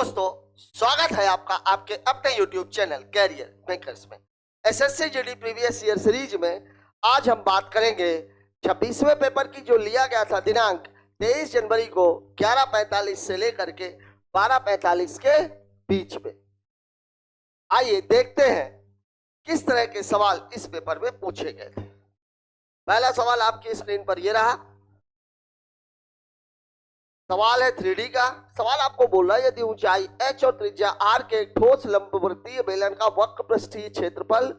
दोस्तों, स्वागत है आपका आपके अपने YouTube चैनल कैरियर मेकर्स में। SSC GD previous year series में आज हम बात करेंगे 26वें पेपर की जो लिया गया था दिनांक 23 जनवरी को 11:45 से लेकर के 12:45 के बीच में। आइए देखते हैं किस तरह के सवाल इस पेपर में पूछे गए थे। पहला सवाल आपकी स्क्रीन पर यह रहा। सवाल है 3D का। सवाल आपको बोल रहा है यदि ऊंचाई h और त्रिज्या r के एक ठोस लंबवृत्तीय बेलन का वक्र पृष्ठीय क्षेत्रफल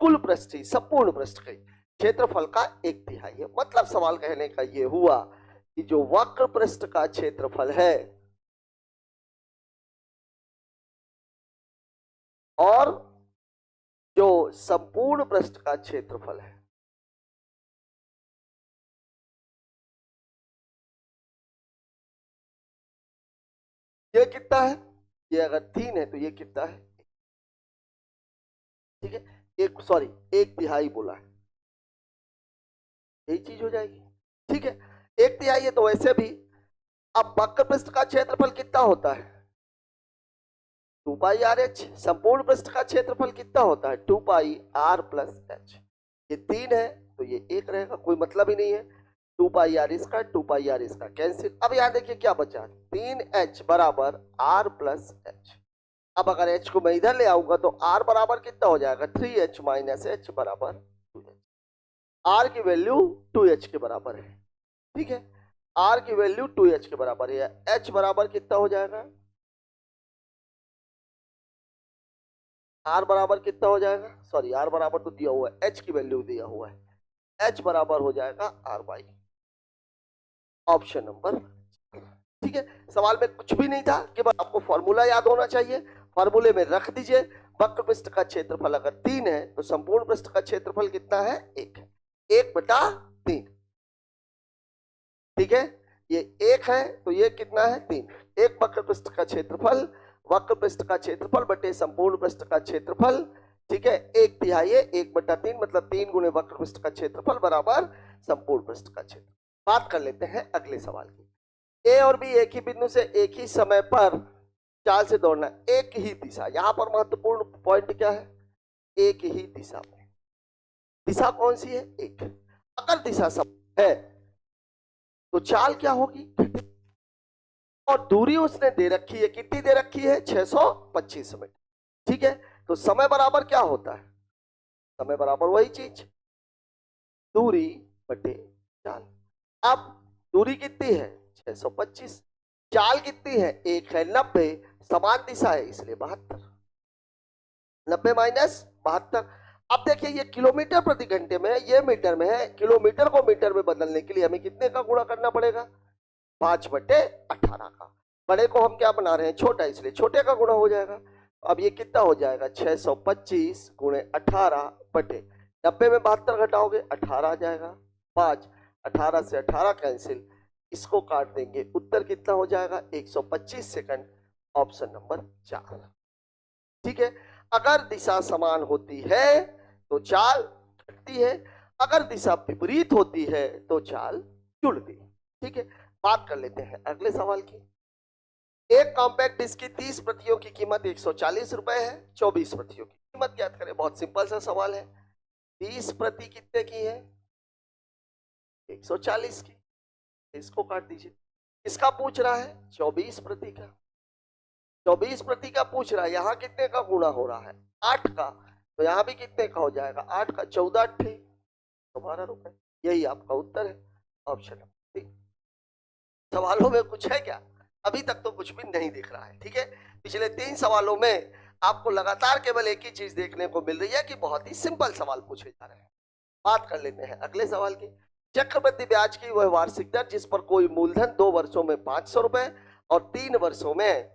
कुल पृष्ठीय संपूर्ण पृष्ठ के क्षेत्रफल का 1/3 है। मतलब सवाल कहने का यह हुआ कि जो वक्र पृष्ठ का क्षेत्रफल है और जो संपूर्ण पृष्ठ का क्षेत्रफल है ये कितना है। ये अगर 3 है तो ये कितना है, ठीक है। 1/3 बोला है, यही चीज हो जाएगी, ठीक है। 1/3 है तो वैसे भी अब वक्र पृष्ठ का क्षेत्रफल कितना होता है 2πRh। संपूर्ण पृष्ठ का क्षेत्रफल कितना होता है 2πr+h। ये 3 है तो ये 1 रहेगा, कोई मतलब ही नहीं है। 2πr इसका 2πr इसका कैंसिल। अब यहां देखिए क्या बचा 3h बराबर r+h। अब अगर h को मैं इधर ले आऊंगा तो r बराबर कितना हो जाएगा 3h - h बराबर 2h। r की वैल्यू 2h के बराबर है, ठीक है। r की वैल्यू 2h के बराबर है। h बराबर कितना हो जाएगा, r बराबर कितना हो जाएगा, सॉरी r बराबर तो दिया हुआ है, h की वैल्यू दिया हुआ है। h बराबर हो जाएगा r/, ऑप्शन नंबर, ठीक है। सवाल में कुछ भी नहीं था कि बस आपको फॉर्मूला याद होना चाहिए। फॉर्मूले में रख दीजिए वक्र पृष्ठ का क्षेत्रफल अगर 3 है तो संपूर्ण पृष्ठ का क्षेत्रफल कितना है 1 है, 1/3, ठीक है। ये 1 है तो ये कितना है 3। एक वक्र पृष्ठ का क्षेत्रफल वक्र पृष्ठ का क्षेत्रफल बटे संपूर्ण पृष्ठ का क्षेत्रफल, ठीक है। 1/3 है 1/3 मतलब 3 गुणे वक्र पृष्ठ का क्षेत्रफल बराबर संपूर्ण पृष्ठ का क्षेत्रफल। बात कर लेते हैं अगले सवाल की। ए और बी एक ही बिंदु से एक ही समय पर चाल से दौड़ना, एक ही दिशा। यहां पर महत्वपूर्ण पॉइंट क्या है, एक ही दिशा में। दिशा कौन सी है, एक। अगर दिशा सब है तो चाल क्या होगी, और दूरी उसने दे रखी है, कितनी दे रखी है 625 मीटर, ठीक है। तो समय बराबर क्या होता है, समय बराबर वही चीज दूरी बटे चाल। अब दूरी कितनी है 625, चाल कितनी है 1 है 90, समान दिशा है इसलिए 72, 90 - 72। अब देखिए ये किलोमीटर प्रति घंटे में है, ये मीटर में है। किलोमीटर को मीटर में बदलने के लिए हमें कितने का गुणा करना पड़ेगा 5/18 का। बड़े को हम क्या बना रहे हैं छोटा, इसलिए छोटे का गुणा हो जाएगा। अब ये कितना हो जाएगा 625 × 18 बटे 90 में 72 घटाओगे 18 आ जाएगा, 5, 18 से 18 कैंसिल, इसको काट देंगे, उत्तर कितना हो जाएगा 125 सेकंड, ऑप्शन नंबर 4, ठीक है। अगर दिशा समान होती है तो चाल घटती है, अगर दिशा विपरीत होती है तो चाल जुड़ती है, ठीक है। बात कर लेते हैं अगले सवाल की। एक कॉम्पैक्ट डिस्क की 30 प्रतियों की कीमत 140 रुपए है, 24 प्रतियों की कीमत ज्ञात करें। बहुत सिंपल सा सवाल है। 30 प्रति कितने की है 140 की, इसको काट दीजिए। किसका पूछ रहा है 24 प्रति का, 24 प्रति का पूछ रहा है। यहाँ कितने का गुणा हो रहा है 8 का, तो यहाँ भी कितने का हो जाएगा 8 का 14 8 12 रुपए। यही आपका उत्तर है, ऑप्शन नंबर 3। सवालों में कुछ है क्या, अभी तक तो कुछ भी नहीं दिख रहा है, ठीक है। पिछले 3 सवालों में आपको लगातार केवल एक ही चीज देखने को मिल रही है कि बहुत ही सिंपल सवाल पूछे जा रहे हैं। बात कर लेते हैं अगले सवाल की। चक्रवृद्धि ब्याज की वह वार्षिक दर जिस पर कोई मूलधन 2 वर्षों में 500 रुपए और 3 वर्षों में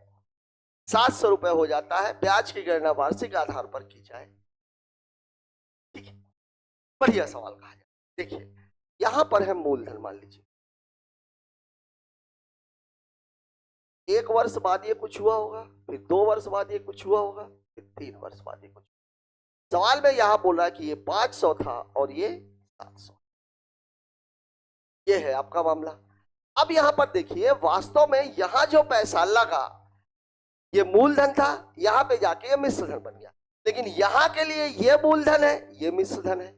700 रुपए हो जाता है, ब्याज की गणना वार्षिक आधार पर की जाए, ठीक है। बढ़िया सवाल कहा जाए। देखिए यहां पर है मूलधन, मान लीजिए 1 वर्ष बाद ये कुछ हुआ होगा, फिर 2 वर्ष बाद ये कुछ हुआ होगा, फिर 3 वर्ष बाद ये कुछ। सवाल में यहां बोल रहा है कि ये 500 था और ये 700, ये है आपका मामला। अब यहां पर देखिए वास्तव में यहां जो पैसा लगा ये मूलधन था, यहां पे जाके ये मिश्रधन बन गया। लेकिन यहां के लिए ये मूलधन है, ये मिश्रधन है,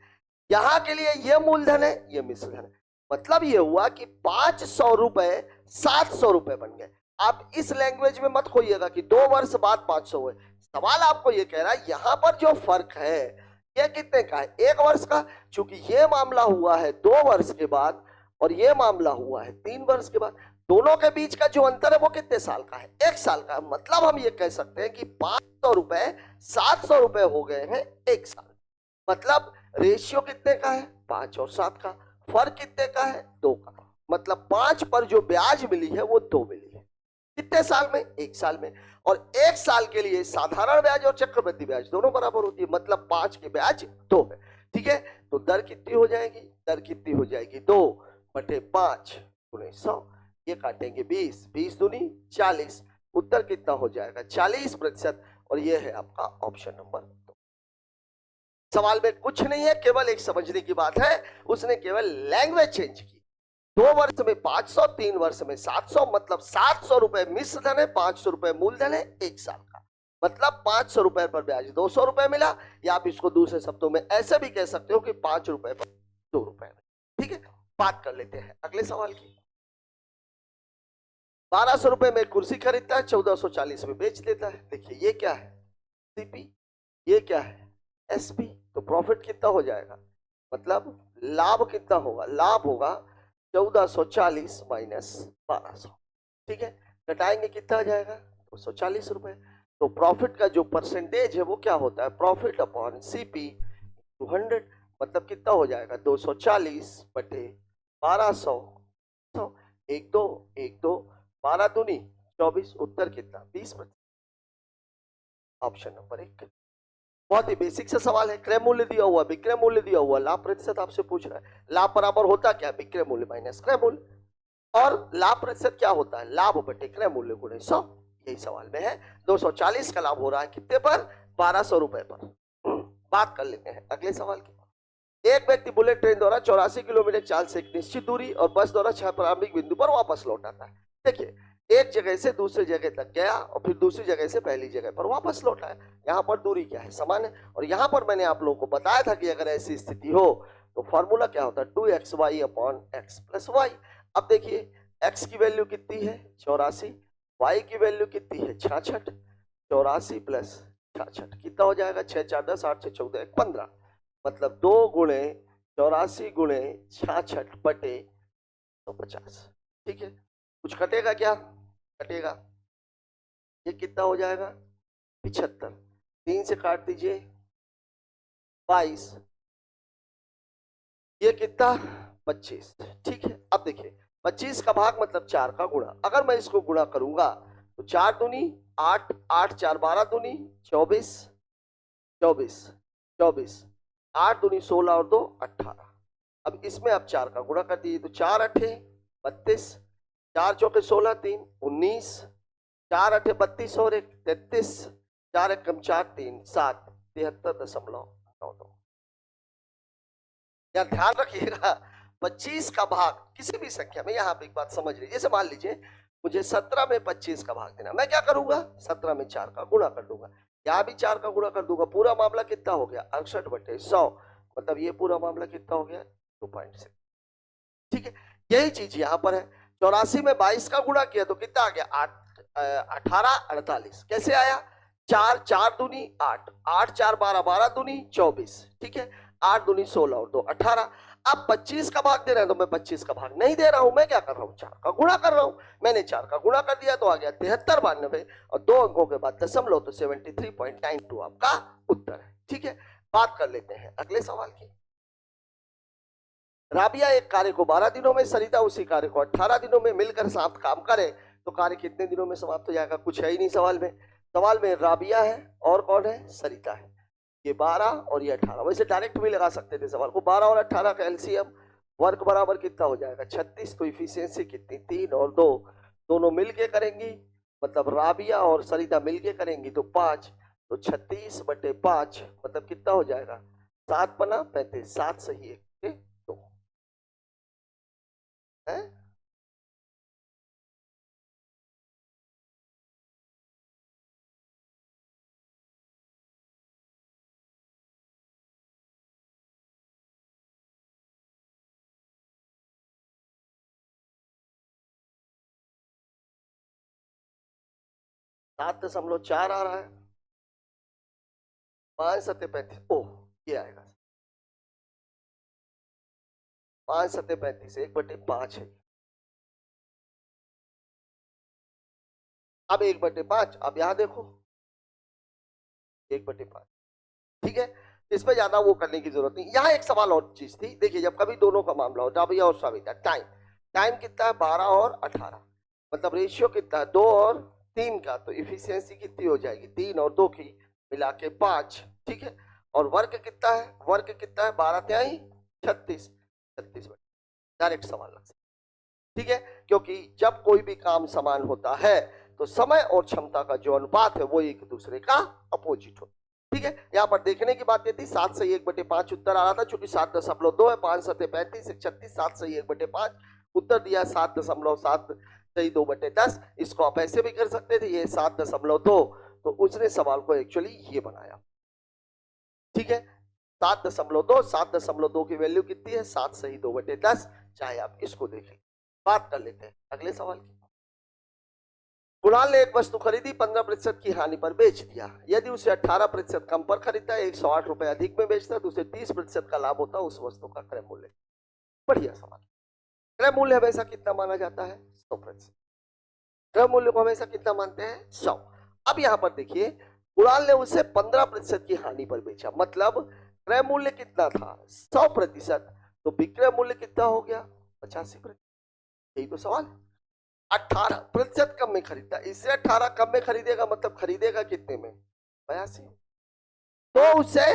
यहां के लिए ये मूलधन है, ये मिश्रधन है। मतलब ये हुआ कि 500 रुपए 700 रुपए बन गए। आप इस लैंग्वेज में मत खोइएगा कि 2 वर्ष बाद 500 हुए। सवाल आपको ये कह रहा है यहां पर जो फर्क है ये कितने का है, 1 वर्ष का। चूंकि ये मामला हुआ है 2 वर्ष के बाद और ये मामला हुआ है 3 वर्ष के बाद, दोनों के बीच का जो अंतर है वो कितने साल का है, 1 साल का। मतलब हम ये कह सकते हैं कि 500 रुपए 700 रुपए हो गए हैं 1 साल। मतलब रेशियो कितने का है, 5 और 7 का। फर्क कितने का है, 2 का। मतलब 5 पर जो ब्याज मिली है वो 2 मिली है। कितने साल में, 1 साल में। और 1 साल के लिए साधारण ब्याज और चक्रवृद्धि ब्याज दोनों बराबर होती है। मतलब 5 के ब्याज 2 है। ठीक है, तो दर कितनी हो जाएगी, दर कितनी हो जाएगी, 2/5 गुणे 100। ये काटेंगे 20, 20 दूनी 40। उत्तर कितना हो जाएगा, 40%। और ये है आपका ऑप्शन नंबर 2। सवाल में कुछ नहीं है, केवल एक समझने की बात है, उसने केवल लैंग्वेज चेंज की। 2 वर्ष में 500, 3 वर्ष में 700। मतलब 700 रुपए मिश्रधन है, 500 रुपए मूलधन है 1 साल का। मतलब 500 रुपए पर ब्याज 200 रुपए मिला। या आप इसको दूसरे शब्दों में ऐसे भी कह सकते हो कि 5 रुपए पर 2 रुपए। ठीक है, बात कर लेते हैं अगले सवाल की। 1200 रुपए में कुर्सी खरीदता है, 1440 में बेच देता है। देखिए ये क्या है, सीपी, ये क्या है, एसपी। तो प्रॉफिट कितना हो जाएगा, मतलब लाभ कितना होगा, लाभ होगा 1440 माइनस 1200। ठीक है, घटाएंगे कितना आ जाएगा, 240 रुपए। तो प्रॉफिट का जो परसेंटेज है वो क्या होता है, प्रॉफिट अपॉन सीपी 200। मतलब कितना हो जाएगा, 240 बटे 1200। 1 2 1 2 12 दूनी 24। उत्तर कितना, 20%। Option number 1। बहुत ही बेसिक सा सवाल है। क्रय मूल्य दिया हुआ, विक्रय मूल्य दिया हुआ, लाभ प्रतिशत आपसे पूछ रहा है। लाभ बराबर होता क्या, विक्रय मूल्य माइनस क्रय मूल्य। और लाभ प्रतिशत क्या होता है, लाभ बटे क्रय मूल्य गुणे 100। यही सवाल में है। 240 का लाभ हो रहा है कितने पर, 1200 रुपए पर। बात कर लेते हैं अगले सवाल की। एक व्यक्ति बुलेट ट्रेन द्वारा 84 किलोमीटर चाल से एक निश्चित दूरी और बस द्वारा 6 प्रारंभिक बिंदु पर वापस लौट आता है। देखिए, एक जगह से दूसरी जगह तक गया और फिर दूसरी जगह से पहली जगह पर वापस लौटा है। यहाँ पर दूरी क्या है, समान है। और यहाँ पर मैंने आप लोगों को बताया था कि अगर ऐसी स्थिति हो तो फॉर्मूला क्या होता है, 2xy upon x plus Y. अब देखिए, x की वैल्यू कितनी है, 84, y की वैल्यू कितनी है, 66। 84 प्लस 66 कितना हो जाएगा, 6 4 10, 8 6 14 15। मतलब 2 गुणे 84 गुणे 66 बटे 150। ठीक है, कुछ कटेगा क्या, कटेगा। ये कितना हो जाएगा, 75। 3 से काट दीजिए 22। ये कितना, 25। ठीक है, अब देखिए 25 का भाग मतलब 4 का गुणा। अगर मैं इसको गुणा करूंगा तो 4 दूनी 8, 8 4 12 दूनी 24, 24 24, 8 दूनी 16 और 2 18। अब इसमें आप 4 का गुणा कर दीजिए तो 4 अठे 32, 4 चौके 16, 3 19, 4 अठे 32 और 1 33, 4 एकम 4 3 7, 73.92। या ध्यान रखिएगा 25 का भाग किसी भी संख्या में, यहाँ पे एक बात समझ लीजिए। जैसे मान लीजिए मुझे 17 में 25 का भाग देना, मैं क्या करूंगा, 17 में 4 का गुणा कर दूंगा, यहाँ भी 4 का गुणा कर दूंगा। पूरा मामला कितना हो गया, 68 बटे 100। मतलब ये पूरा मामला कितना हो गया, 2.6। ठीक है, यही चीज यहाँ पर है। 84 में 22 का गुणा किया तो कितना आ गया, 18 48। कैसे आया, 4 4 दूनी 8, 8 4 12, 12 दूनी 24। ठीक है, 8 दूनी 16 और 2 18। अब 25 का भाग दे रहे हैं तो मैं 25 का भाग नहीं दे रहा हूं, मैं क्या कर रहा हूं, 4 का गुणा कर रहा हूं। मैंने 4 का गुणा कर दिया तो आ गया 7392 और 2 अंकों के बाद दशमलव तो 73.92 आपका उत्तर है। ठीक है, बात कर लेते हैं अगले सवाल की। राबिया एक कार्य को 12 दिनों में, सरिता उसी कार्य को 18 दिनों में मिलकर साथ काम करे तो कार्य कितने दिनों में समाप्त हो जाएगा। कुछ है ही नहीं सवाल में। सवाल में राबिया है और कौन है, सरिता है। ये 12 और ये 18। वैसे डायरेक्ट भी लगा सकते थे सवाल को। 12 और 18 का एलसीएम वर्क बराबर कितना हो जाएगा, 36। तो इफिशियंसी कितनी, 3 और 2 दोनों मिलके करेंगी। मतलब राबिया और सरिता मिलके करेंगी तो 5। तो 36 बटे 5 मतलब कितना हो जाएगा, 7 बना 35, 7 सही 1 2 है। 7.4 आ रहा है, 5 सत्ते 35, ओह ये आएगा 5 सत्ते 35, 1/5 है। अब 1/5, अब यहां देखो 1/5, ठीक है। इसमें ज्यादा वो करने की जरूरत नहीं। यहाँ एक सवाल और चीज थी, देखिए जब कभी दोनों का मामला हो, डाबिया और साविता, टाइम टाइम कितना है 12 और 18, मतलब रेशियो कितना है 2 और 3 का, तो इफिशियंसी कितनी हो जाएगी 3 और 2 की मिला के 5, ठीक है। और वर्क कितना है, वर्क कितना है 12 तिहाई 36, 36 डायरेक्ट सवाल लग सकता है, ठीक है। क्योंकि जब कोई भी काम समान होता है तो समय और क्षमता का जो अनुपात है वो एक दूसरे का अपोजिट होता है, ठीक है। यहाँ पर देखने की बात ये थी 7 सही 1/5 उत्तर आ रहा था, चूंकि 7.2 है, 5 सत्ते 35, 36, 7 सही 1/5 उत्तर दिया, 7.7 सही 2/10। इसको आप ऐसे भी कर सकते थे, ये 7.2, तो उसने सवाल को एक्चुअली ये बनाया, ठीक है। 7.2, 7.2 की वैल्यू कितनी है 7 सही 2/10, चाहे आप इसको देखें। बात कर लेते हैं अगले सवाल की। कुणाल ने एक वस्तु खरीदी, 15% की हानि पर बेच दिया। यदि उसे 18% कम पर खरीदता है, 108 रुपए अधिक में बेचता है, तो उसे 30% का लाभ होता है उस वस्तु का क्रय मूल्य। बढ़िया सवाल। क्रय मूल्य हमेशा कितना माना जाता है 100%। क्रय मूल्य को हमेशा कितना मानते हैं 100। अब यहां पर देखिए कुणाल ने उसे 15% की हानि पर बेचा, मतलब क्रय मूल्य कितना था 100%, तो विक्रय मूल्य कितना हो गया 85%। यही तो सवाल है। 18% कम में खरीदता, इससे 18 कम में खरीदेगा, मतलब खरीदेगा कितने में 82, तो उसे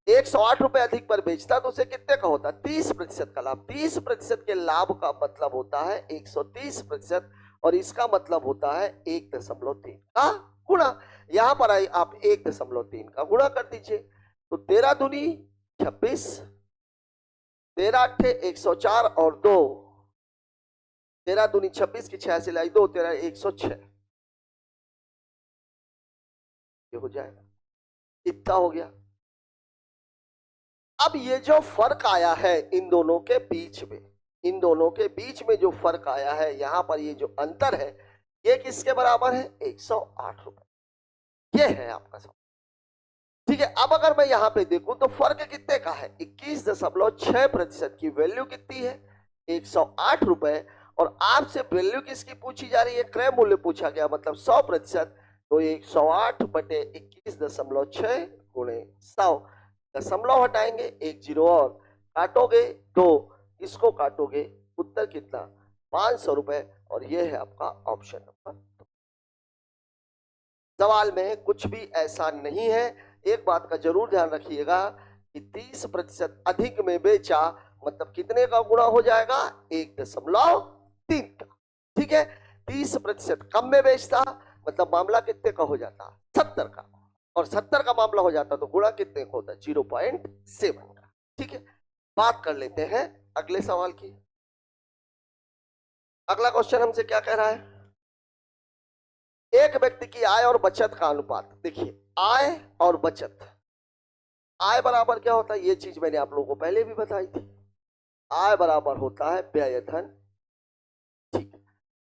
108 रुपए अधिक पर बेचता, तो उसे कितने का होता 30% का लाभ। 30% के लाभ का मतलब होता है 130%, और इसका मतलब होता है 1.3 का गुणा। यहां पर आई आप 1.3 का गुणा कर दीजिए, तो 13 दूनी 26, 13 अट्ठे 104 और 2, 13 दूनी 26 की 86 लाई 2, 13 106, ये हो जाएगा, इतना हो गया। अब ये जो फर्क आया है इन दोनों के बीच में, इन दोनों के बीच में जो फर्क आया है, यहां पर ये जो अंतर है ये किसके बराबर है 108 रुपए। ये है आपका सवाल, ठीक है। अब अगर मैं यहां पे देखूं तो फर्क कितने का है 21.6% की वैल्यू कितनी है 108 रुपए, और आपसे वैल्यू किसकी पूछी जा रही है क्रय मूल्य पूछा गया, मतलब 100%, तो 108 बटे 21.6 गुणे 100, दशमलव हटाएंगे 1 जीरो और काटोगे 2, इसको काटोगे, उत्तर कितना 500 रुपए, और ये है आपका ऑप्शन नंबर 2। सवाल में कुछ भी ऐसा नहीं है। एक बात का जरूर ध्यान रखिएगा कि 30% अधिक में बेचा, मतलब कितने का गुणा हो जाएगा 1.3 का, ठीक है। 30% कम में बेचता, मतलब मामला कितने का हो जाता 70 का, और 70 का मामला हो जाता तो गुणा कितने का होता 0.7 का, ठीक है। बात कर लेते हैं अगले सवाल की। अगला क्वेश्चन हमसे क्या कह रहा है, एक व्यक्ति की आय और बचत का अनुपात। देखिए आय और बचत, आय बराबर क्या होता है, ये चीज मैंने आप लोगों को पहले भी बताई थी। आय बराबर होता है व्यय धन, ठीक है।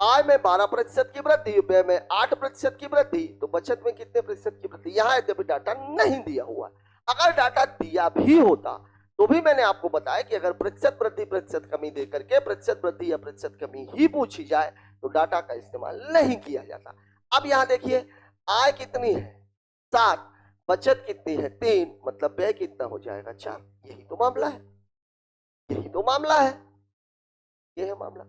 आय में 12% की वृद्धि, व्यय में 8% की वृद्धि, तो बचत में कितने प्रतिशत की वृद्धि। यहां यद्यपि डाटा नहीं दिया हुआ, अगर डाटा दिया भी होता तो भी मैंने आपको बताया कि अगर प्रतिशत वृद्धि प्रतिशत कमी दे करके प्रतिशत वृद्धि या प्रतिशत कमी ही पूछी जाए तो डाटा का इस्तेमाल नहीं किया जाता। अब यहां देखिए आय कितनी है 7, बचत कितनी है 3, मतलब व्यय कितना हो जाएगा 4। यही तो मामला है, यही तो मामला है, ये है मामला।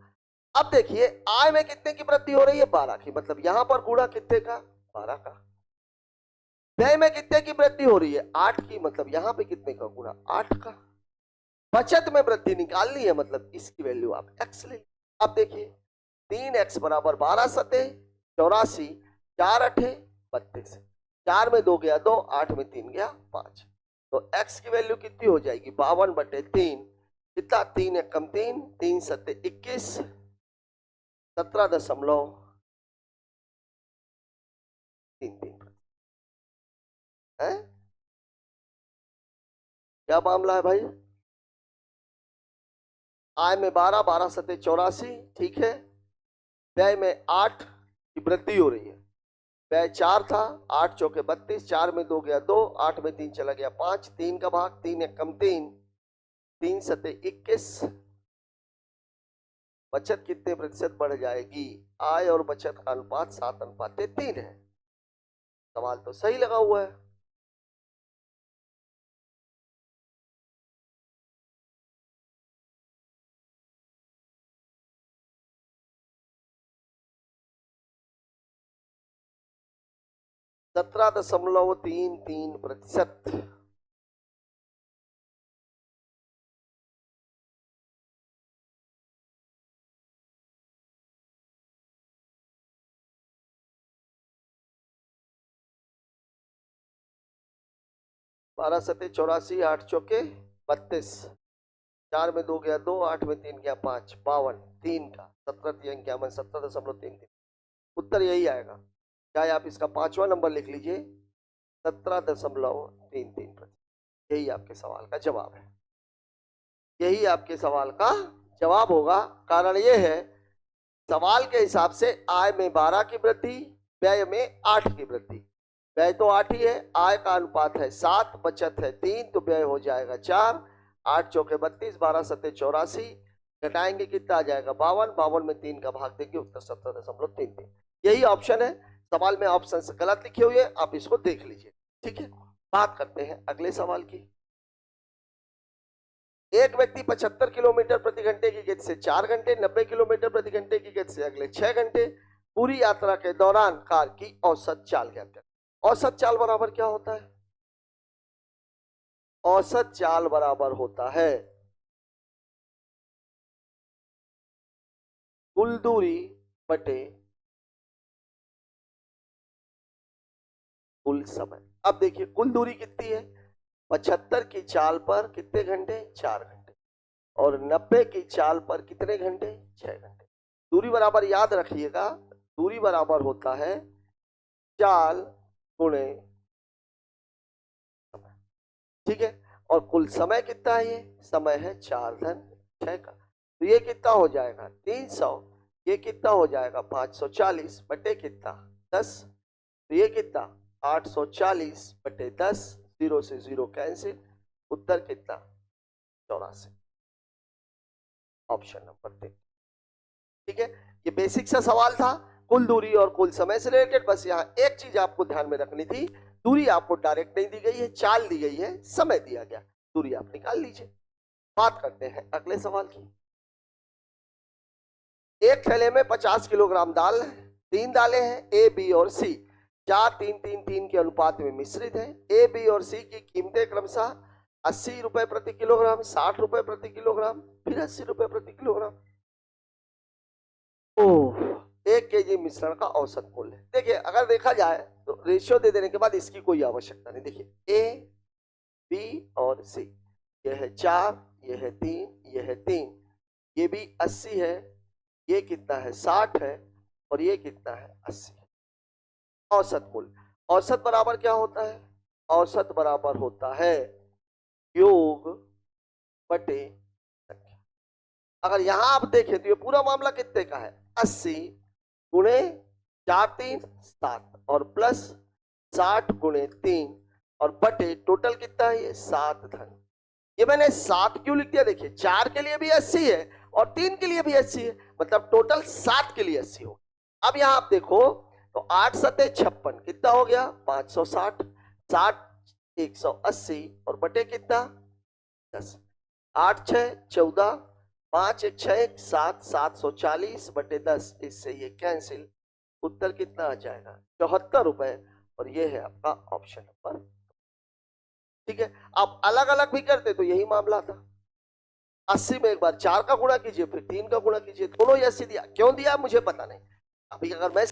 अब देखिए आय में कितने की वृद्धि हो रही है 12 की, मतलब यहां पर गुणा कितने का 12 का। व्यय में कितने की वृद्धि हो रही है 8 की, मतलब यहां पे कितने का गुणा 8 का। बचत में वृद्धि निकालनी है, मतलब इसकी वैल्यू आप x ले। अब देखिए 3x बराबर 12 सते 84, 4 अठे 32, 4 में 2 गया 2, 8 में 3 गया 5, तो x की वैल्यू कितनी हो जाएगी 52/3, कितना 3 एक कम 3, 3 सत्ते 21, 17.33 है। क्या मामला है भाई, आय में 12, 12 सत्ते 84, ठीक है। व्यय में 8 की वृद्धि हो रही है, व्यय 4 था, 8 चौके 32, 4 में 2 गया 2, 8 में 3 चला गया 5, 3 का भाग 3 एकम 3, 3 सते 21। बचत कितने प्रतिशत बढ़ जाएगी? आय और बचत का अनुपात 7:3 है। सवाल तो सही लगा हुआ है। सत्रह 17.33%। बारह सते 84, 8 चौके 32, 4 में 2 गया 2, 8 में 3 गया 5, 52, 3 का 17 17.33। उत्तर यही आएगा। चाहे आप इसका 5वां नंबर लिख लीजिए, 17.33%। यही आपके सवाल का जवाब है। यही आपके सवाल का जवाब होगा। कारण यह है, सवाल के हिसाब से आय में 12 की वृद्धि, व्यय में 8 की वृद्धि। व्यय तो 8 ही है, आय का अनुपात है 7, बचत है 3, तो व्यय हो जाएगा 4, 8 चौके 32, 12 सते 84, घटाएंगे कितना आ जाएगा 52, 52 में 3 का भाग देंगे, उत्तर 17.33। यही ऑप्शन है। सवाल में ऑप्शन से गलत लिखे हुए, आप इसको देख लीजिए। ठीक है, बात करते हैं अगले सवाल की। एक व्यक्ति 75 किलोमीटर प्रति घंटे की गति से 4 घंटे, 90 किलोमीटर प्रति घंटे की गति से अगले 6 घंटे पूरी यात्रा के दौरान कार की औसत चाल ज्ञात करें। औसत चाल बराबर क्या होता है? औसत चाल बराबर होता है कुल दूरी बटे कुल समय। अब देखिए कुल दूरी कितनी है? 75 की चाल पर कितने घंटे? 4 घंटे। और 90 की चाल पर कितने घंटे? 6 घंटे। दूरी बराबर याद रखिएगा, दूरी बराबर होता है चाल गुणे समय। ठीक है, और कुल समय कितना है? ये समय है 4/6 का। तो ये कितना हो जाएगा? 300। ये कितना हो जाएगा? 540 बटे कितना? 10। तो ये कितना? 840 बटे 10, 0 से 0 कैंसिल, उत्तर कितना? 84। Option number 3। ठीक है, ये बेसिक सा सवाल था, कुल दूरी और कुल समय से रिलेटेड। बस यहाँ एक चीज आपको ध्यान में रखनी थी, दूरी आपको डायरेक्ट नहीं दी गई है, चाल दी गई है, समय दिया गया, दूरी आप निकाल लीजिए। बात करते हैं अगले सवाल की। एक थैले में 50 किलोग्राम दाल है, 3 दालें हैं ए, बी और सी, 4, 3, 3, 3 के अनुपात में मिश्रित है। ए, बी और सी की कीमतें क्रमशः 80 रुपए प्रति किलोग्राम, 60 रुपए प्रति किलोग्राम, फिर 80 रुपए प्रति किलोग्राम। ओह, 1 केजी मिश्रण का औसत मूल्य। देखिए अगर देखा जाए तो रेशियो दे देने के बाद इसकी कोई आवश्यकता नहीं। देखिए ए, बी और सी, यह है 4, यह है 3, यह है 3, ये भी 80 है, ये कितना है? 60 है, और ये कितना है? 80। औसत मूल्य। औसत बराबर क्या होता है? औसत बराबर होता है योग बटे संख्या। अगर यहां आप देखें तो ये पूरा मामला कितने का है? 80 गुणे 4, 3, 7 और प्लस 60 गुणे 3 और बटे टोटल कितना है? ये 7 धन। ये मैंने 7 क्यों लिख दिया? देखिए 4 के लिए भी 80 है और 3 के लिए भी 80 है, मतलब टोटल 7 के लिए 80 हो। अब यहां आप देखो तो 8 सते 56 कितना हो गया? 560, 60 180 और बटे कितना? 10। 8 6 14, 5 1 6 7, 740 बटे 10, इससे ये कैंसिल, उत्तर कितना आ जाएगा? 74 रुपए। और ये है आपका ऑप्शन नंबर। ठीक है, आप अलग अलग भी करते तो यही मामला था। 80 में एक बार 4 का गुणा कीजिए, फिर 3 का गुणा कीजिए, दोनों ही 80 दिया। क्यों दिया मुझे पता नहीं। अभी अगर मैं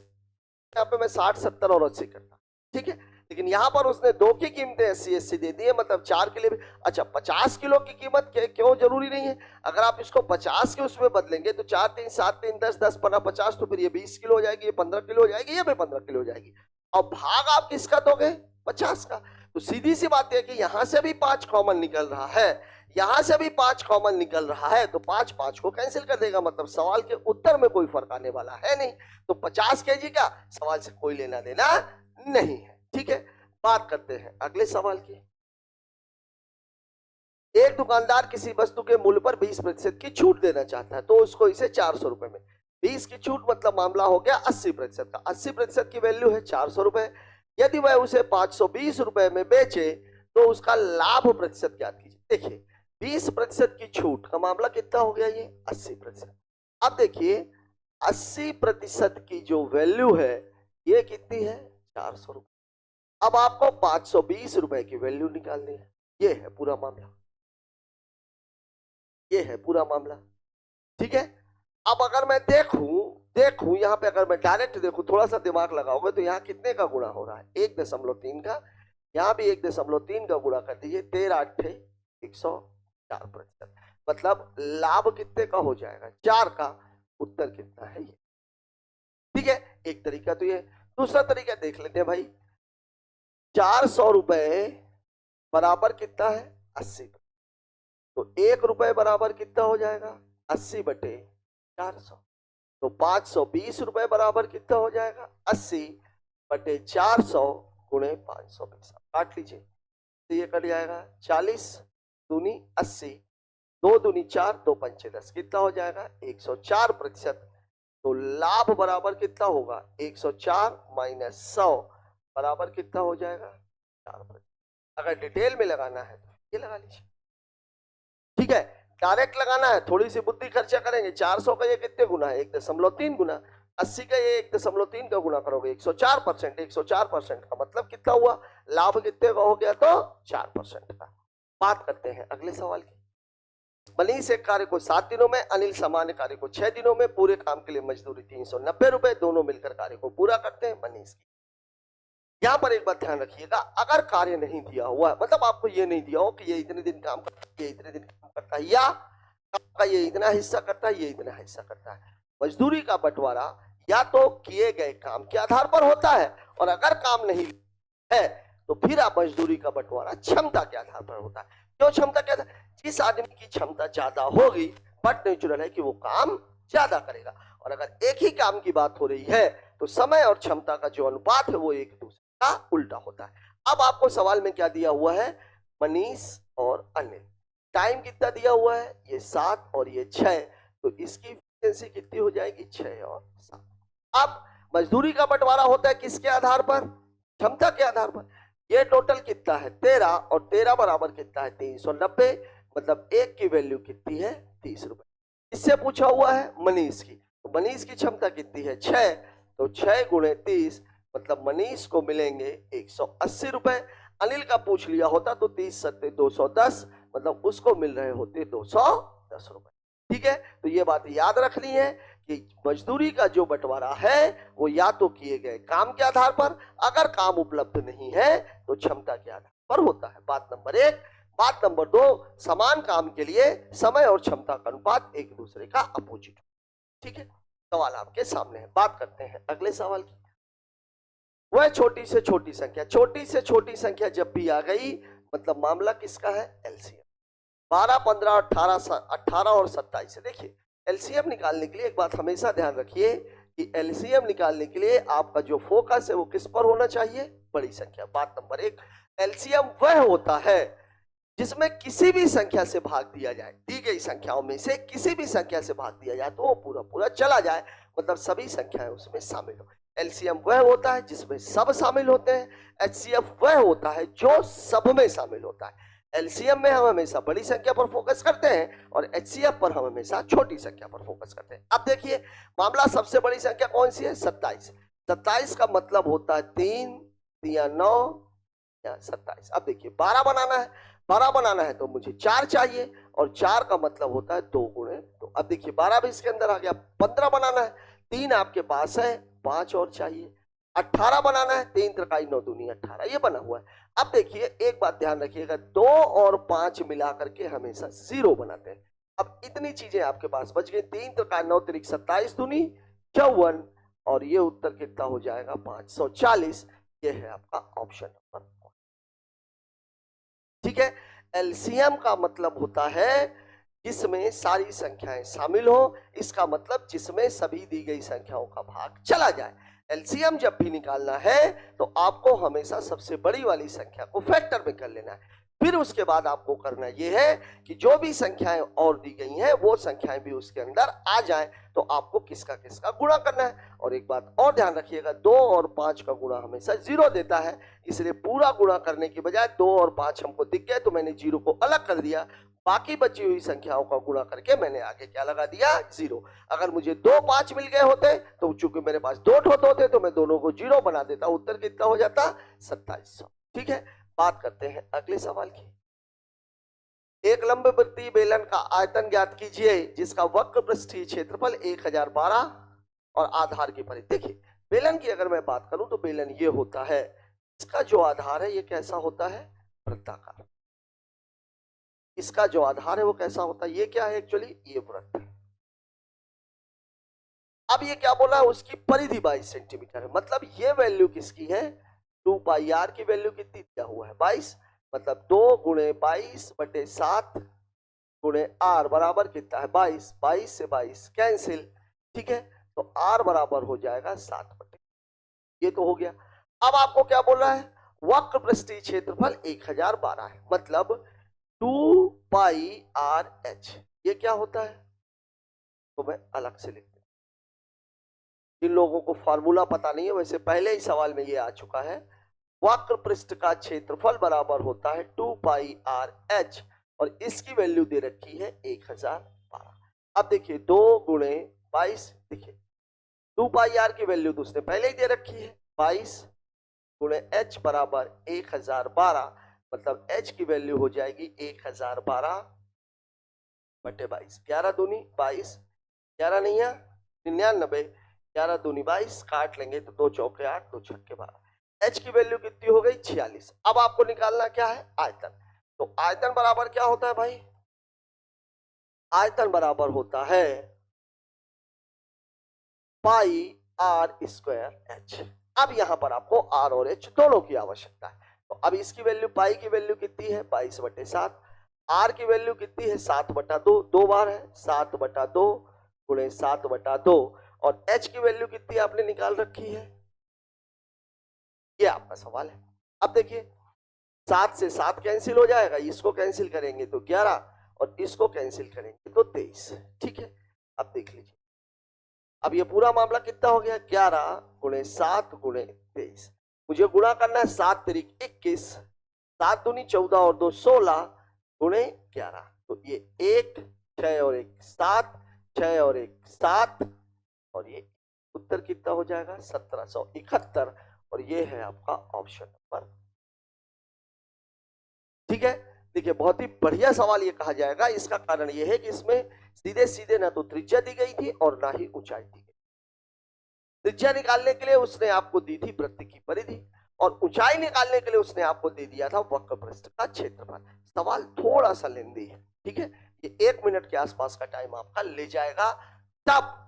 यहाँ पे मैं 60 70 और 80 करता, ठीक है, लेकिन यहाँ पर उसने 2 की कीमतें 80 दी है, मतलब 4 के लिए भी। अच्छा 50 किलो की कीमत क्यों जरूरी नहीं है? अगर आप इसको 50 के उसमें बदलेंगे तो 4 3 7 3 10 10 15 50, तो फिर ये 20 किलो हो जाएगी, ये 15 किलो हो जाएगी, ये भी 15 किलो हो जाएगी। और भाग आप किसका दोगे? 50 का। तो सीधी सी बात है कि यहां से भी 5 कॉमन निकल रहा है, यहां से भी 5 कॉमन निकल रहा है, तो 5 5 को कैंसिल कर देगा, मतलब सवाल के उत्तर में कोई फर्क आने वाला है नहीं। तो 50 केजी का सवाल से कोई लेना देना नहीं है। ठीक है, बात करते हैं अगले सवाल की। एक दुकानदार किसी वस्तु के मूल्य पर 20% की छूट देना चाहता है, तो उसको इसे 400 रुपए में, 20 की छूट मतलब मामला हो गया 80% का। 80% की वैल्यू है 400 रुपए। यदि वह उसे 520 रुपए में बेचे तो उसका लाभ प्रतिशत ज्ञात कीजिए। देखिए 20% की छूट का मामला कितना हो गया, ये 80%। अब देखिए 80% की जो वैल्यू है ये कितनी है, 400 रुपए। अब आपको 520 रुपए की वैल्यू निकालनी है। ये है पूरा मामला, ये है पूरा मामला। ठीक है, अब अगर मैं देखूं यहां पे, अगर मैं डायरेक्ट देखूं, थोड़ा सा दिमाग लगाओगे तो यहां कितने का गुणा हो रहा है, 1.3 का, यहां भी 1.3 का गुणा कर दीजिए, 13 8 104%। मतलब लाभ कितने का हो जाएगा, 4 का। उत्तर कितना है ये। ठीक है, एक तरीका तो ये। दूसरा तरीका देख लेते हैं भाई। 400 रुपए बराबर कितना है, 80। तो 1 रुपए बराबर कितना हो जाएगा, 80/400। तो 520 रुपए बराबर कितना हो जाएगा, 80/400 गुणे 520। काट लीजिए, तो ये कट जाएगा 40 दूनी 80, 2 दूनी 4, 2 पंचे 10, कितना हो जाएगा 104%। तो लाभ बराबर कितना होगा, 104 माइनस 100 बराबर कितना हो जाएगा, 4%। अगर डिटेल में लगाना है तो ये लगा लीजिए। ठीक है, डायरेक्ट लगाना है, थोड़ी सी बुद्धि खर्चा करेंगे। 400 का ये कितने गुना है, 1.3 गुना। 80 का ये 1.3 का गुना करोगे, 104%। 104% का मतलब कितना हुआ, लाभ कितने का हो गया, तो 4% का। बात करते हैं अगले सवाल की। मनीष एक कार्य को 7 दिनों में, अनिल सामान्य कार्य को 6 दिनों में, पूरे काम के लिए मजदूरी 390 रुपए, दोनों मिलकर कार्य को पूरा करते हैं। मनीष की, यहां पर एक बात ध्यान रखिएगा, अगर कार्य नहीं दिया हुआ है, मतलब आपको ये नहीं दिया हो कि ये इतने दिन काम करता है, ये इतने दिन काम करता है, या आपका ये इतना हिस्सा करता है, ये इतना हिस्सा करता है। मजदूरी का बंटवारा या तो किए गए काम के आधार पर होता है, और अगर काम नहीं है तो फिर आप मजदूरी का बंटवारा क्षमता के आधार पर होता है। क्यों क्षमता के आधार, जिस आदमी की क्षमता ज्यादा होगी बट नेचुरल है कि वो काम ज्यादा करेगा। और अगर एक ही काम की बात हो रही है तो समय और क्षमता का जो अनुपात है वो एक दूसरे का उल्टा होता है। अब आपको सवाल में क्या दिया हुआ है, मनीष और अनिल, टाइम कितना दिया हुआ है, ये 7 और ये 6, तो इसकी एफिशिएंसी कितनी हो जाएगी, 6 और 7। अब मजदूरी का बंटवारा होता है किसके आधार पर, क्षमता के आधार पर। ये टोटल कितना है 13, और 13 बराबर कितना है 390, मतलब एक की वैल्यू कितनी है 30 रुपए। इससे पूछा हुआ है मनीष की, तो मनीष की क्षमता कितनी है 6, तो 6 गुणे 30, मतलब मनीष को मिलेंगे 180 रुपए। अनिल का पूछ लिया होता तो 30 सत्ते 210, मतलब उसको मिल रहे होते 210 रुपए। ठीक है, तो ये बात याद रखनी है कि मजदूरी का जो बंटवारा है वो या तो किए गए काम के आधार पर, अगर काम उपलब्ध नहीं है तो क्षमता के आधार पर होता है। बात नंबर 1। बात नंबर 2, समान काम के लिए समय और क्षमता का अनुपात एक दूसरे का अपोजिट। ठीक है, सवाल आपके सामने है। बात करते हैं अगले सवाल की। वह छोटी से छोटी संख्या, छोटी से छोटी संख्या जब भी आ गई मतलब मामला किसका है, एलसीएम। 12 15 18 और 27 से। देखिए एलसीएम निकालने के लिए एक बात हमेशा ध्यान रखिए कि एलसीएम निकालने के लिए आपका जो फोकस है वो किस पर होना चाहिए, बड़ी संख्या। बात नंबर 1, एलसीएम वह होता है जिसमें किसी भी संख्या से भाग दिया जाए, दी गई संख्याओं में से किसी भी संख्या से भाग दिया जाए तो वो पूरा पूरा चला जाए, मतलब सभी संख्याएं उसमें शामिल हो। एलसीएम वह होता है जिसमें सब शामिल होते हैं। एचसीएफ वह होता है जो सब में शामिल होता है। एलसीएम में हम हमेशा बड़ी संख्या पर फोकस करते हैं और एचसीएफ पर हम हमेशा छोटी संख्या पर फोकस करते हैं। अब देखिए मामला, सबसे बड़ी संख्या कौन सी है, 27। 27 का मतलब होता है 3 या 9 या 27। अब देखिए 12 बनाना है, 12 बनाना है तो मुझे 4 चाहिए, और 4 का मतलब होता है 2 गुणे 2। अब देखिए 12 भी इसके अंदर आ गया। 15 बनाना है, 3 आपके पास है, 5 और चाहिए। 18 बनाना है, 3 त्रिकाई 9 दूनी 18, ये बना हुआ है। अब देखिए एक बात ध्यान रखिएगा, 2 और 5 मिलाकर के हमेशा 0 बनाते हैं। अब इतनी चीजें आपके पास बच गई, 3 त्रिकाई 9 त्रिक 27 दूनी 54, और ये उत्तर कितना हो जाएगा 540। ये है आपका ऑप्शन नंबर। ठीक है। एलसीएम का मतलब होता है जिसमें सारी संख्याएं शामिल हो, इसका मतलब जिसमें सभी दी गई संख्याओं का भाग चला जाए। एलसीएम जब भी निकालना है तो आपको हमेशा सबसे बड़ी वाली संख्या को फैक्टर में कर लेना है। फिर उसके बाद आपको करना यह है कि जो भी संख्याएं और दी गई हैं वो संख्याएं भी उसके अंदर आ जाएं, तो आपको किसका किसका गुणा करना है। और एक बात और ध्यान रखिएगा, 2 और 5 का गुणा हमेशा 0 देता है, इसलिए पूरा गुणा करने की बजाय 2 और 5 हमको दिख गए तो मैंने 0 को अलग कर दिया, बाकी बची हुई संख्याओं का गुणा करके मैंने आगे क्या लगा दिया, 0। अगर मुझे 2 5 मिल गए होते तो चूंकि मेरे पास 2 ठोट होते तो मैं दोनों को 0 बना देता, उत्तर कितना हो जाता, 2700। ठीक है, बात करते हैं अगले सवाल की। एक लंब वृत्तीय बेलन का आयतन ज्ञात कीजिए जिसका वक्र पृष्ठीय क्षेत्रफल 1012 और आधार की परिधि। देखिए बेलन की अगर मैं बात करूं तो बेलन ये होता है, इसका जो आधार है ये कैसा होता है, वृत्ताकार। इसका जो आधार है वो कैसा होता है, ये क्या है एक्चुअली, ये वृत्त है। अब ये क्या बोला है, उसकी परिधि 22 सेंटीमीटर है, मतलब ये वैल्यू किसकी है, 2 पाई आर की वैल्यू कितनी दिया हुआ है, 22, मतलब 2 गुणे 22/7 गुणे आर बराबर कितना है, 22। 22 से 22 कैंसिल, ठीक है, तो आर बराबर हो जाएगा 7/, ये तो हो गया। अब आपको क्या बोल रहा है, वक्र पृष्ठीय क्षेत्रफल 1012 है, मतलब 2 पाई आर एच, ये क्या होता है, तो मैं अलग से लिख दूं। जिन लोगों को फॉर्मूला पता नहीं है, वैसे पहले ही सवाल में ये आ चुका है, वक्र पृष्ठ का क्षेत्रफल बराबर होता है 2 पाई आर एच और इसकी वैल्यू दे रखी है 1012। अब देखिए 2 गुणे 22, देखिए 2 पाई आर की वैल्यू तो उसने पहले ही दे रखी है, 22 गुणे एच बराबर 1012, मतलब h की वैल्यू हो जाएगी 1012/22। 11 दूनी 22, 11 नहीं है 99, 11 दूनी 22, काट लेंगे तो 2 चौके 8, 2 छक्के 12, h की वैल्यू कितनी हो गई, 46। अब आपको निकालना क्या है, आयतन। तो आयतन बराबर क्या होता है भाई, आयतन बराबर होता है पाई आर स्क्वायर एच। अब यहां पर आपको आर और एच दोनों की आवश्यकता है, तो अब इसकी वैल्यू, पाई की वैल्यू कितनी है 22/7, आर की वैल्यू कितनी है 7/2, 2 बार है 7/2 गुणे 7/2, और एच की वैल्यू कितनी आपने निकाल रखी है, ये आपका सवाल है। अब देखिए 7 से 7 कैंसिल हो जाएगा, इसको कैंसिल करेंगे तो 11 और इसको कैंसिल करेंगे तो 23। ठीक है, अब देख लीजिए, अब ये पूरा मामला कितना हो गया, 11 गुणे 7 गुणे 23, मुझे गुणा करना है 7 तारीख 21, 7 दूनी 14 और 2 16 गुणे 11, तो ये 1 6 और 1 7, 6 और 1 7, और ये उत्तर कितना हो जाएगा 1771, और ये है आपका ऑप्शन नंबर। ठीक है, देखिए बहुत ही बढ़िया सवाल ये कहा जाएगा, इसका कारण ये है कि इसमें सीधे सीधे ना तो त्रिज्या दी गई थी और ना ही ऊंचाई दी गई। त्रिज्या निकालने के लिए उसने आपको दी थी वृत्त की परिधि, और ऊंचाई निकालने के लिए उसने आपको दे दिया था वक्र पृष्ठ का क्षेत्रफल। सवाल थोड़ा सा लेंदी है, ठीक है, ये 1 मिनट के आसपास का टाइम आपका ले जाएगा, तब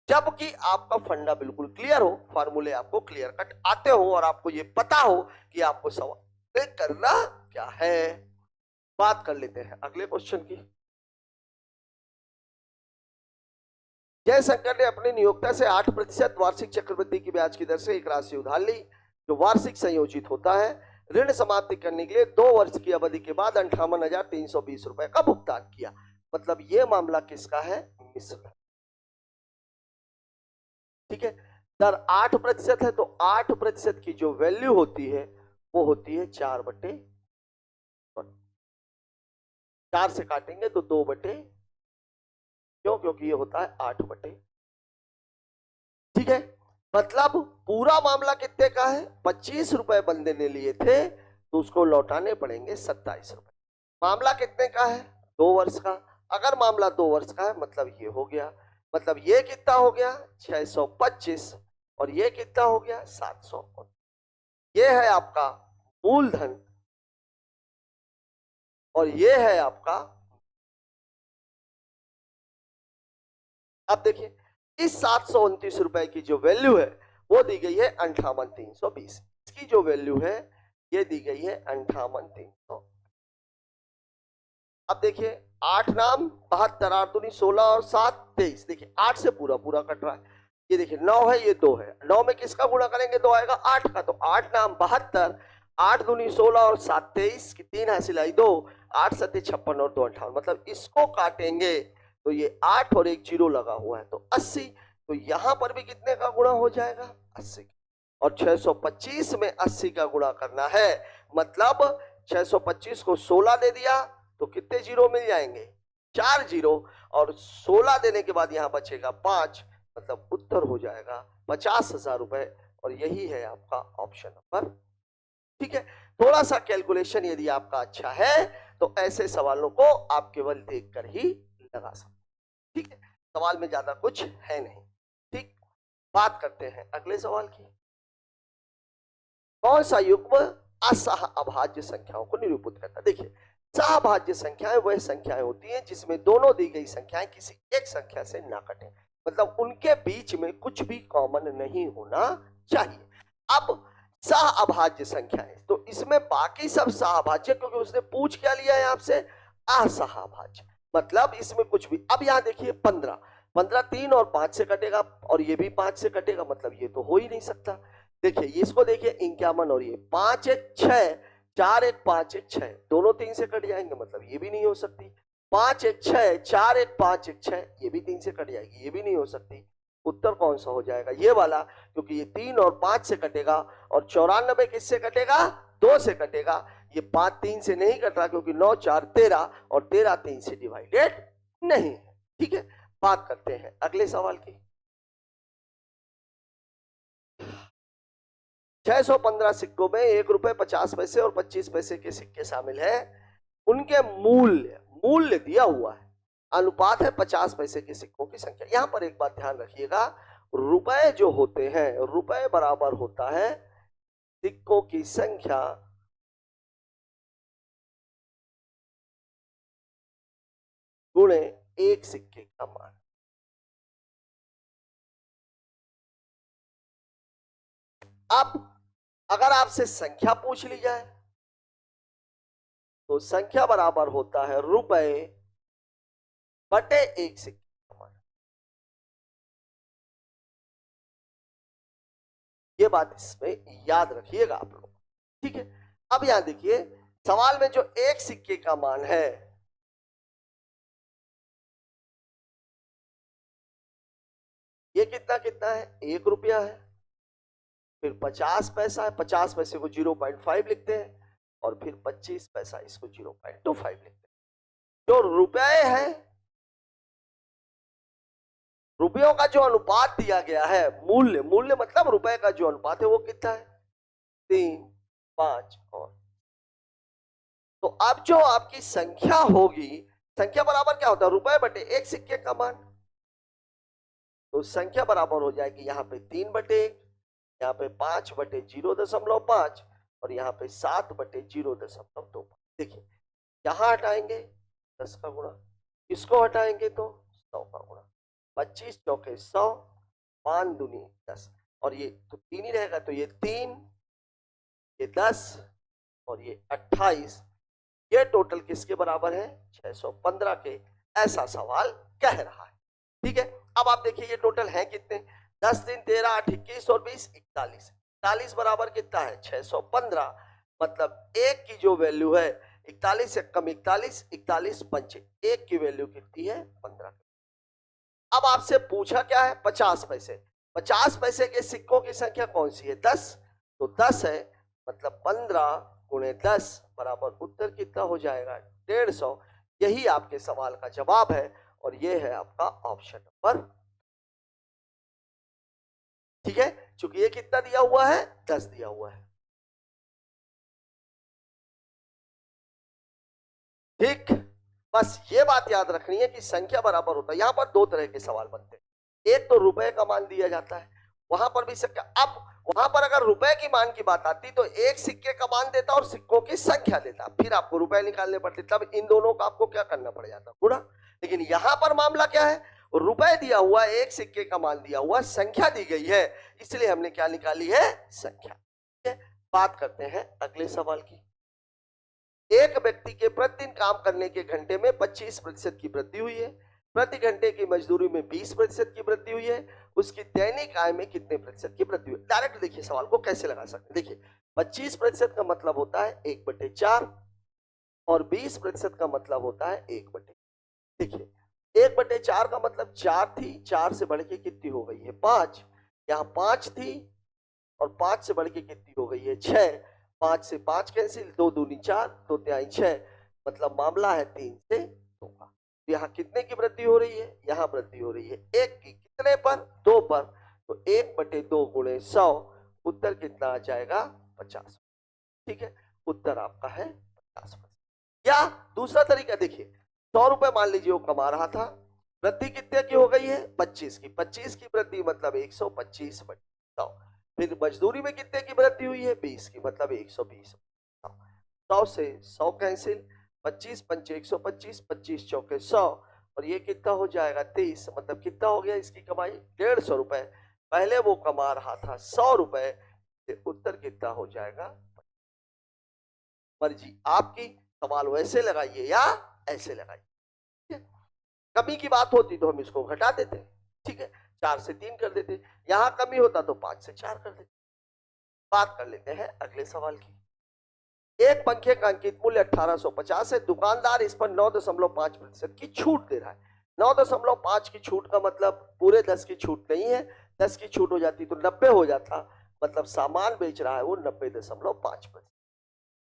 जबकि आपका फंडा बिल्कुल क्लियर हो, फार्मूले आपको क्लियर कट आते हो और आपको ये पता हो कि आपको सवाल करना क्या है। बात कर लेते हैं अगले क्वेश्चन की। जयशंकर ने अपने नियोक्ता से 8% वार्षिक चक्रवृद्धि की ब्याज की दर से एक राशि उधार ली जो वार्षिक संयोजित होता है। ऋण समाप्ति करने के लिए 2 वर्ष की अवधि के बाद 58,320 रुपए का भुगतान किया। मतलब ये मामला किसका है, मिश्र। ठीक है, दर 8% है तो 8% की जो वैल्यू होती है वो होती है 4 से काटेंगे तो 2/, क्यों, क्योंकि ये होता है 8/। ठीक है, मतलब पूरा मामला कितने का है, 25 रुपए बंदे ने लिए थे तो उसको लौटाने पड़ेंगे 27 रुपए। मामला कितने का है, 2 वर्ष का। अगर मामला 2 वर्ष का है मतलब ये हो गया, मतलब ये कितना हो गया 625 और ये कितना हो गया 700। ये है आपका मूलधन और ये है आपका। अब देखिए इस 729 रुपए की जो वैल्यू है वो दी गई है 58,320, इसकी जो वैल्यू है ये दी गई है 58,300। अब देखिए 8 नाम 72, 8 दूनी 16 और 7 23। देखिए 8 से पूरा पूरा कट रहा है। ये देखिए 9 है, ये 2 है। 9 में किसका गुणा करेंगे? 2 आएगा 8 का। तो 8 नाम 72, 8 दूनी 16 और 7 23 की 3 हासिलाई 2, 8 सत्ते 56 और 2 58। मतलब इसको काटेंगे तो ये 8 और एक जीरो लगा हुआ है तो 80। तो यहां पर भी कितने का गुणा हो जाएगा? 80। और 625 में 80 का गुणा करना है, मतलब 625 को 16 दे दिया तो कितने जीरो मिल जाएंगे? 4 जीरो। और 16 देने के बाद यहां बचेगा 5, मतलब उत्तर हो जाएगा 50,000 रुपए। और यही है आपका ऑप्शन नंबर। ठीक है, थोड़ा सा कैलकुलेशन यदि आपका अच्छा है तो ऐसे सवालों को आप केवल देखकर ही लगा सकते। ठीक है, सवाल में ज्यादा कुछ है नहीं। ठीक, बात करते हैं अगले सवाल की। कौन सा युग्म असह अभाज्य संख्याओं को निरूपित करता है? देखिए सहभाज्य संख्याएं वह संख्याएं होती हैं जिसमें दोनों दी गई संख्याएं किसी एक संख्या से ना कटे, मतलब उनके बीच में कुछ भी कॉमन नहीं होना चाहिए। अब सहअभाज्य संख्याएं, तो इसमें बाकी सब सहभाज्य, क्योंकि उसने पूछ क्या लिया है आपसे? असहभाज्य, मतलब इसमें कुछ भी। अब यहां देखिए 15, 15 3 और 5 से कटेगा और ये भी 5 से कटेगा, मतलब ये तो हो ही नहीं सकता। देखिए इसको देखिए 51 और ये 5 1 6, 4 1 5 1 6, दोनों 3 से कट जाएंगे, मतलब ये भी नहीं हो सकती। 5 1 6, 4 1 5 1 6, ये भी 3 से कट जाएगी, ये भी नहीं हो सकती। उत्तर कौन सा हो जाएगा? ये वाला, क्योंकि ये 3 और 5 से कटेगा और 94 किससे कटेगा? 2 से कटेगा। ये 5 3 से नहीं कट रहा क्योंकि 9 4 13 और 13 3 से डिवाइडेड नहीं है। ठीक है, बात करते हैं अगले सवाल की। 615 सिक्कों में 1 रुपए 50 पैसे और 25 पैसे के सिक्के शामिल हैं। उनके मूल्य दिया हुआ है, अनुपात है 50 पैसे के सिक्कों की संख्या। यहां पर एक बात ध्यान रखिएगा, रुपए जो होते हैं, रुपए बराबर होता है सिक्कों की संख्या गुणे एक सिक्के का मान। अब अगर आपसे संख्या पूछ ली जाए तो संख्या बराबर होता है रुपए बटे एक सिक्के का मान। ये बात इसमें याद रखिएगा आप लोग। ठीक है, अब यहां देखिए सवाल में जो एक सिक्के का मान है, ये कितना कितना है? 1 रुपया है। फिर 50 पैसा है, 50 पैसे को 0.5 लिखते हैं और फिर 25 पैसा इसको 0.25 लिखते हैं। जो रुपए है, रुपयों का जो अनुपात दिया गया है, मूल्य मतलब रुपए का जो अनुपात है वो कितना है? 3 5 और। तो अब जो आपकी संख्या होगी, संख्या बराबर क्या होता है? रुपए बटे एक सिक्के का मान। तो संख्या बराबर हो जाएगी यहाँ पे 3 बटे 1, यहाँ पे 5 बटे 0.5 और यहाँ पे 7 बटे 0.25। देखिए यहां हटाएंगे 10 का गुणा, इसको हटाएंगे तो 100 का गुणा। 25 चौके 100, 5 दूनी 10 और ये तो 3 ही रहेगा, तो ये 3, ये 10 और ये 28। ये टोटल किसके बराबर है? 615 के। ऐसा सवाल कह रहा है। ठीक है, अब आप देखिए ये टोटल है कितने? 10 3 13 8 21 और 20 41। 41 बराबर कितना है? 615। मतलब एक की जो वैल्यू है 41 से कम 41, 41 पंचे, एक की वैल्यू कितनी है? 15। अब आपसे पूछा क्या है? 50 पैसे। 50 पैसे के सिक्कों की संख्या कौन सी है? 10। तो 10 है, मतलब 15 गुणे 10 बराबर उत्तर कितना हो जाएगा? 150। यही आपके सवाल का जवाब है और यह है आपका ऑप्शन नंबर। ठीक है, चूंकि ये कितना दिया हुआ है? 10 दिया हुआ है। ठीक, बस ये बात याद रखनी है कि संख्या बराबर होता है। यहां पर दो तरह के सवाल बनते हैं, एक तो रुपए का मान दिया जाता है, वहां पर भी संख्या। अब वहां पर अगर रुपए की मान की बात आती तो एक सिक्के का मान देता और सिक्कों की संख्या देता, फिर आपको रुपए निकालने पड़ते, तब इन दोनों का आपको क्या करना पड़ जाता? गुणा। लेकिन यहां पर मामला क्या है? रुपए दिया हुआ, एक सिक्के का मान दिया हुआ, संख्या दी गई है, इसलिए हमने क्या निकाली है? संख्या। बात करते हैं अगले सवाल की। एक व्यक्ति के प्रतिदिन काम करने के घंटे में 25% की वृद्धि हुई है, प्रति घंटे की मजदूरी में 20% की वृद्धि हुई है, उसकी दैनिक आय में कितने प्रतिशत की वृद्धि हुई। डायरेक्ट देखिए सवाल को कैसे लगा सकते हैं। देखिए 25% का मतलब होता है 1/4 और 20% का मतलब होता है 1/। देखिए 1/4 का मतलब 4 थी, 4 से बढ़ के कितनी हो गई है 5, यहाँ 5 थी और 5 से बढ़ के कितनी हो गई है 6, 5 से 5 कैंसिल, 2 दूनी 4, 2 तिहाई 6, मतलब मामला है 3 से 2 का। यहाँ कितने की वृद्धि हो रही है, यहाँ वृद्धि हो रही है 1 की, कितने पर 2 पर, तो 1/2 गुणे 100, उत्तर कितना आ जाएगा 50। ठीक है, उत्तर आपका है 50%। या दूसरा तरीका देखिए, 100 रुपए मान लीजिए वो कमा रहा था, वृद्धि कितने की हो गई है 25 की, 25 की वृद्धि मतलब 125 बटे 100, फिर मजदूरी में कितने की वृद्धि हुई है 20 की, मतलब 120। 100 से 100 कैंसिल, 25 पंचे 125, 25 चौके 100, और ये कितना हो जाएगा 23, मतलब कितना हो गया इसकी कमाई 150 रुपए। पहले वो कमा रहा था 100 रुपए, उत्तर कितना हो जाएगा। मर्जी आपकी, सवाल वैसे लगाइए या ऐसे लगाइए। कमी की बात होती तो हम इसको घटा देते, ठीक है, 4 से 3 कर देते, यहां कमी होता तो 5 से 4 कर देते। बात कर लेते हैं अगले सवाल की। एक पंखे का अंकित मूल्य 1850 है, दुकानदार इस पर 9.5% की छूट दे रहा है। 9.5 की छूट का मतलब पूरे 10 की छूट नहीं है, 10 की छूट हो जाती तो 90 हो जाता, मतलब सामान बेच रहा है वो 90.5%।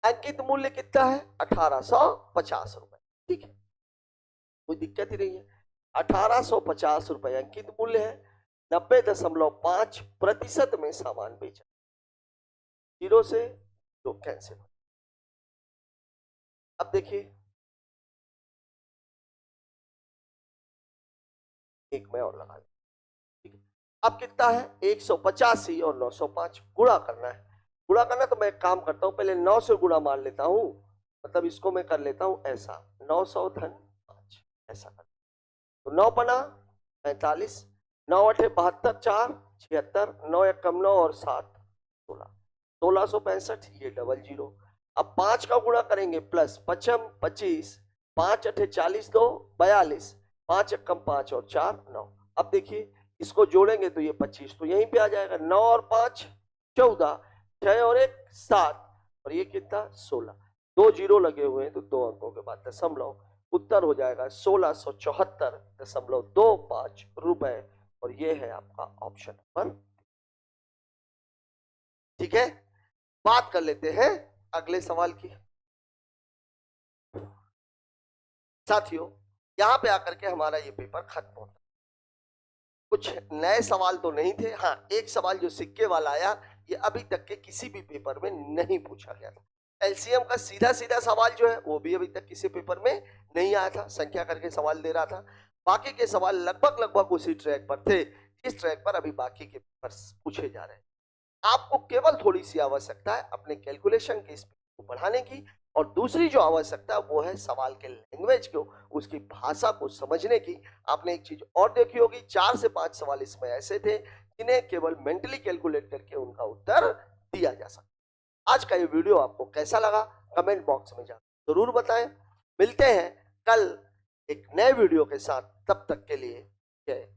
अंकित मूल्य कितना है 1850 रुपए, ठीक है, कोई दिक्कत ही नहीं है। 1850 रुपए अंकित मूल्य है, 90.5% में सामान बेचा, 0 से 2 कैंसिल। अब देखिए एक मैं और लगा, ठीक है, अब कितना है 185 और 905 गुणा करना है। गुणा करना तो मैं एक काम करता हूं, पहले 9 से गुणा मार लेता हूं, मतलब इसको मैं कर लेता हूं ऐसा, 900 धन 5, ऐसा कर, तो 9 बना 45, 9 8 72, 4 76, 9 1 कम 9 और 7 16, 1665, ये डबल जीरो। अब 5 का गुणा करेंगे प्लस 55 25, 5 8 40 2 42, 5 1 कम 5 और 4 9। अब देखिए इसको जोड़ेंगे तो ये 25 तो यहीं पे आ जाएगा, 9 और 5 14, 6 और 1 7, और ये कितना 16, 2 जीरो लगे हुए हैं तो 2 अंकों के बाद दशमलव, उत्तर हो जाएगा 1674.25 रुपए, और ये है आपका ऑप्शन नंबर। ठीक है, बात कर लेते हैं अगले सवाल की। साथियों यहां पे आकर के हमारा ये पेपर खत्म होता है। कुछ नए सवाल तो नहीं थे, हाँ एक सवाल जो सिक्के वाला आया, ये अभी तक के किसी भी पेपर में नहीं पूछा गया था। एलसीएम का सीधा सीधा सवाल जो है वो भी अभी तक किसी पेपर में नहीं आया था, संख्या करके सवाल दे रहा था। बाकी के सवाल लगभग लगभग उसी ट्रैक पर थे जिस ट्रैक पर अभी बाकी के पेपर पूछे जा रहे हैं। आपको केवल थोड़ी सी आवश्यकता है अपने कैलकुलेशन की स्पीड को बढ़ाने की, और दूसरी जो आवश्यकता वो है सवाल के लैंग्वेज को, उसकी भाषा को समझने की। आपने एक चीज और देखी होगी, 4 से 5 सवाल इसमें ऐसे थे जिन्हें केवल मेंटली कैलकुलेट करके उनका उत्तर दिया जा सकता। आज का ये वीडियो आपको कैसा लगा कमेंट बॉक्स में जाकर जरूर बताएं। मिलते हैं कल एक नए वीडियो के साथ, तब तक के लिए जय।